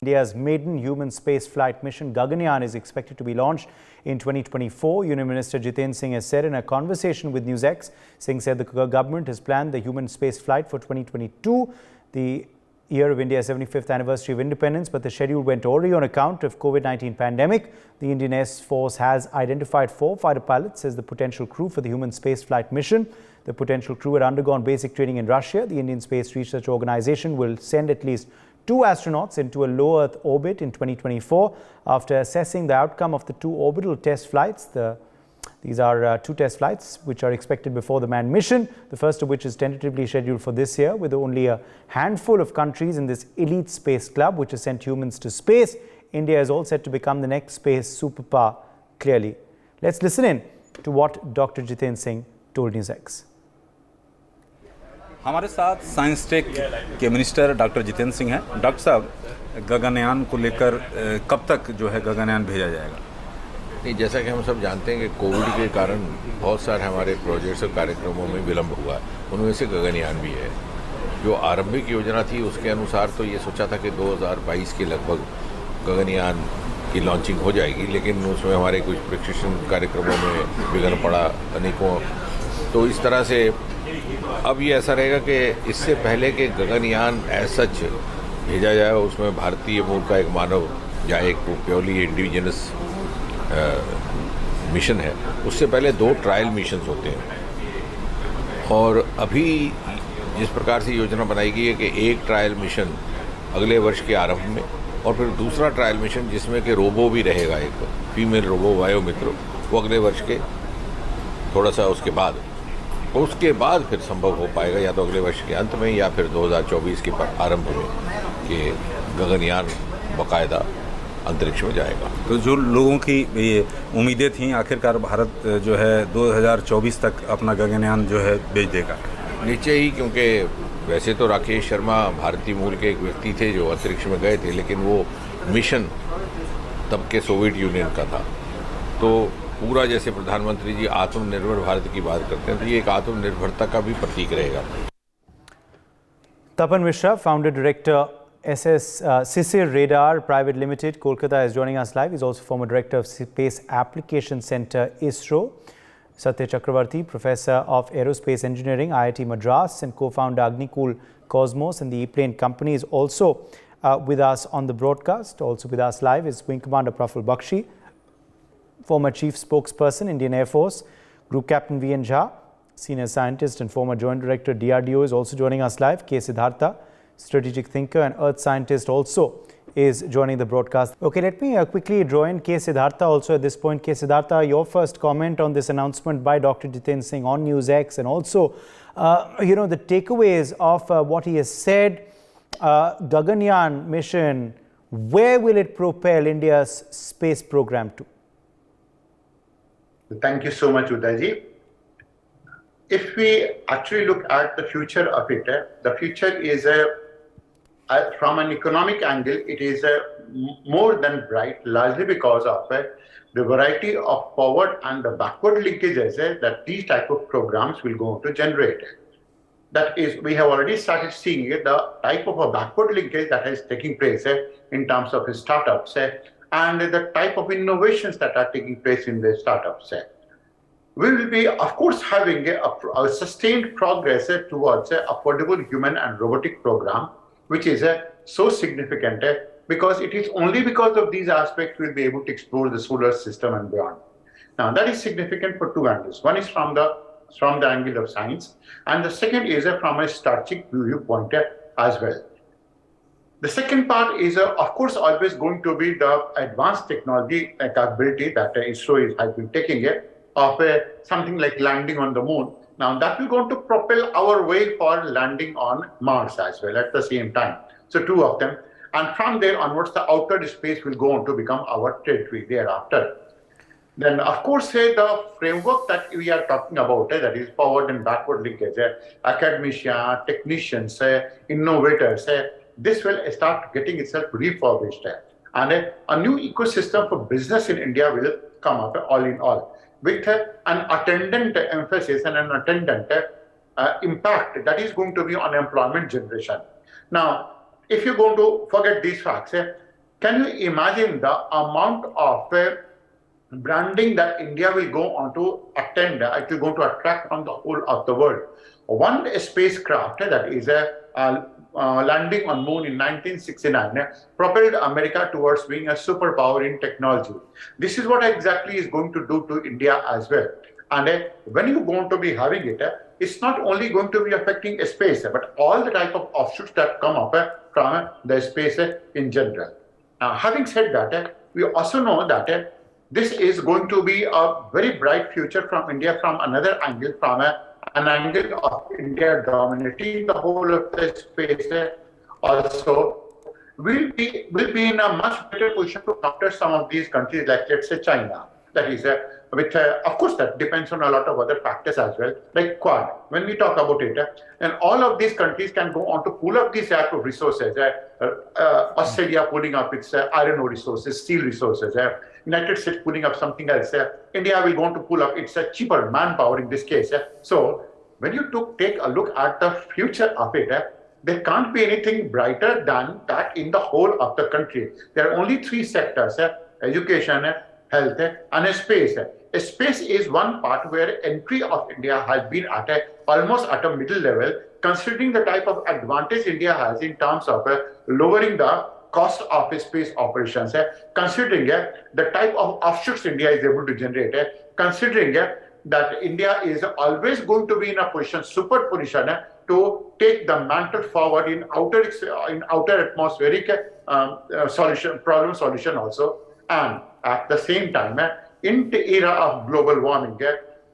India's maiden human space flight mission Gaganyaan is expected to be launched in 2024. Union Minister Jitendra Singh has said in a conversation with NEWSX. Singh said the government has planned the human space flight for 2022, the year of India's 75th anniversary of independence, but the schedule went awry on account of COVID-19 pandemic. The Indian Air Force has identified 4 fighter pilots as the potential crew for the human space flight mission. The potential crew had undergone basic training in Russia. The Indian Space Research Organization will send at least 2 astronauts into a low Earth orbit in 2024 after assessing the outcome of the 2 orbital test flights. These are 2 test flights which are expected before the manned mission, the first of which is tentatively scheduled for this year, with only a handful of countries in this elite space club which has sent humans to space. India is all set to become the next space superpower, clearly. Let's listen in to what Dr. Jitendra Singh told NEWSX. हमारे साथ science tech के minister doctor Jitendra Singh हैं। Doctor साहब, गगनयान को लेकर कब तक जो है गगनयान भेजा जाएगा? नहीं, जैसा कि हम सब जानते हैं कि कोविड के कारण बहुत सारे हमारे प्रोजेक्ट्स और कार्यक्रमों में विलम्ब हुआ, उनमें से गगनयान भी है। जो आरंभिक योजना थी उसके अनुसार तो ये सोचा था कि 2022 के लगभग गगनयान की लॉन्चिंग हो जाएगी, लेकिन उसमें हमारे कुछ प्रशिक्षण कार्यक्रमों में विघ्न पड़ा अनेकों। तो इस तरह से अब ये ऐसा रहेगा कि इससे पहले कि गगनयान एज सच भेजा जाए, उसमें भारतीय मूल का एक मानव या एक प्योरली इंडिजिनस मिशन है, उससे पहले 2 ट्रायल मिशंस होते हैं। और अभी जिस प्रकार से योजना बनाई गई है कि एक ट्रायल मिशन अगले वर्ष के आरंभ में और फिर दूसरा ट्रायल मिशन जिसमें कि रोबो भी रहेगा, एक फीमेल रोबो वायुमित्र, वो अगले वर्ष के थोड़ा सा उसके बाद फिर संभव हो पाएगा, या तो अगले वर्ष के अंत में या फिर 2024 के आरंभ में, कि गगनयान बाकायदा अंतरिक्ष में जाएगा। तो जो लोगों की ये उम्मीदें थीं, आखिरकार भारत जो है 2024 तक अपना गगनयान जो है भेज देगा। नीचे ही, क्योंकि वैसे तो राकेश शर्मा भारतीय मूल के एक व्यक्ति थे जो अंतरिक्ष में गए थे, लेकिन वो मिशन तब के सोवियत यूनियन का था। तो पूरा, जैसे प्रधानमंत्री जी आत्मनिर्भर भारत की बात करते हैं, तो ये एक आत्मनिर्भरता का भी प्रतीक रहेगा। Tapan Mishra, founder director CISIR Radar Private Limited, Kolkata, is joining us live. He's also former director of Space Application Center, ISRO. Satya Chakravarti, professor of aerospace engineering, IIT Madras, and co-founder Agnikul Cosmos and the E-plane company, is also with us on the broadcast. Also with us live is Wing Commander Praful Bakshi, former chief spokesperson, Indian Air Force, Group Captain V.N. Jha, senior scientist and former joint director, DRDO, is also joining us live. Siddhartha, strategic thinker and earth scientist, also is joining the broadcast. Okay, let me quickly draw in Siddhartha also at this point. Siddhartha, your first comment on this announcement by Dr. Jitendra Singh on NEWSX, and also, the takeaways of what he has said. Gaganyaan mission, where will it propel India's space program to? Thank you so much, Udayji. If we actually look at the future of it, the future is from an economic angle, it is more than bright, largely because of the variety of forward and the backward linkages that these type of programs will go to generate. That is, we have already started seeing the type of a backward linkage that is taking place in terms of startups and the type of innovations that are taking place in the startups. We will be, of course, having a sustained progress towards affordable human and robotic program, which is so significant because it is only because of these aspects we'll be able to explore the solar system and beyond. Now, that is significant for 2 angles. One is from the angle of science, and the second is from a strategic viewpoint as well. The second part is, of course, always going to be the advanced technology capability that ISRO has been taking of something like landing on the moon. Now, that will going to propel our way for landing on Mars as well at the same time. So 2 of them. And from there onwards, the outer space will go on to become our territory thereafter. Then, of course, the framework that we are talking about, that is forward and backward linkage, academicians, technicians, innovators, this will start getting itself refurbished. And a new ecosystem for business in India will come up all in all, with an attendant emphasis and an attendant impact that is going to be on employment generation. Now, if you're going to forget these facts, Can you imagine the amount of branding that India will go on to attend, it will go to attract from the whole of the world. One spacecraft that is landing on moon in 1969 propelled America towards being a superpower in technology. This is what exactly is going to do to India as well. And when you're going to be having it, it's not only going to be affecting space, but all the type of offshoots that come up from the space in general. Having said that, we also know that this is going to be a very bright future from India from another angle, from an angle of India dominating the whole of the space. Also, will be in a much better position to counter some of these countries, like let's say China. That is, which of course that depends on a lot of other factors as well, like Quad. When we talk about it, and all of these countries can go on to pull up these type of resources. Australia pulling up its iron ore resources, steel resources. United States pulling up something else. India will go on to pull up its cheaper manpower in this case. So when you take a look at the future of it, there can't be anything brighter than that in the whole of the country. There are only three sectors: education, health, and space. Space is one part where entry of India has been almost at a middle level, considering the type of advantage India has in terms of lowering the cost of space operations, considering the type of offshoots India is able to generate, considering that India is always going to be in a position, super position, to take the mantle forward in outer atmospheric problem solution also. And at the same time, in the era of global warming,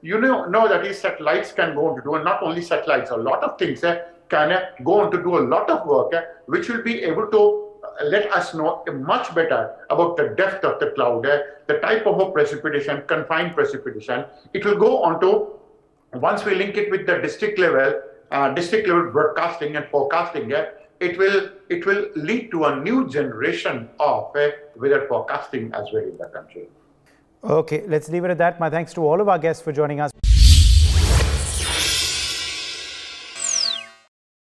you know that these satellites can go on to do, and not only satellites, a lot of things can go on to do a lot of work, which will be able to let us know much better about the depth of the cloud, the type of precipitation, confined precipitation. It will go on to, once we link it with the district level broadcasting and forecasting, it will lead to a new generation of weather forecasting as well in the country. Okay, let's leave it at that. My thanks to all of our guests for joining us.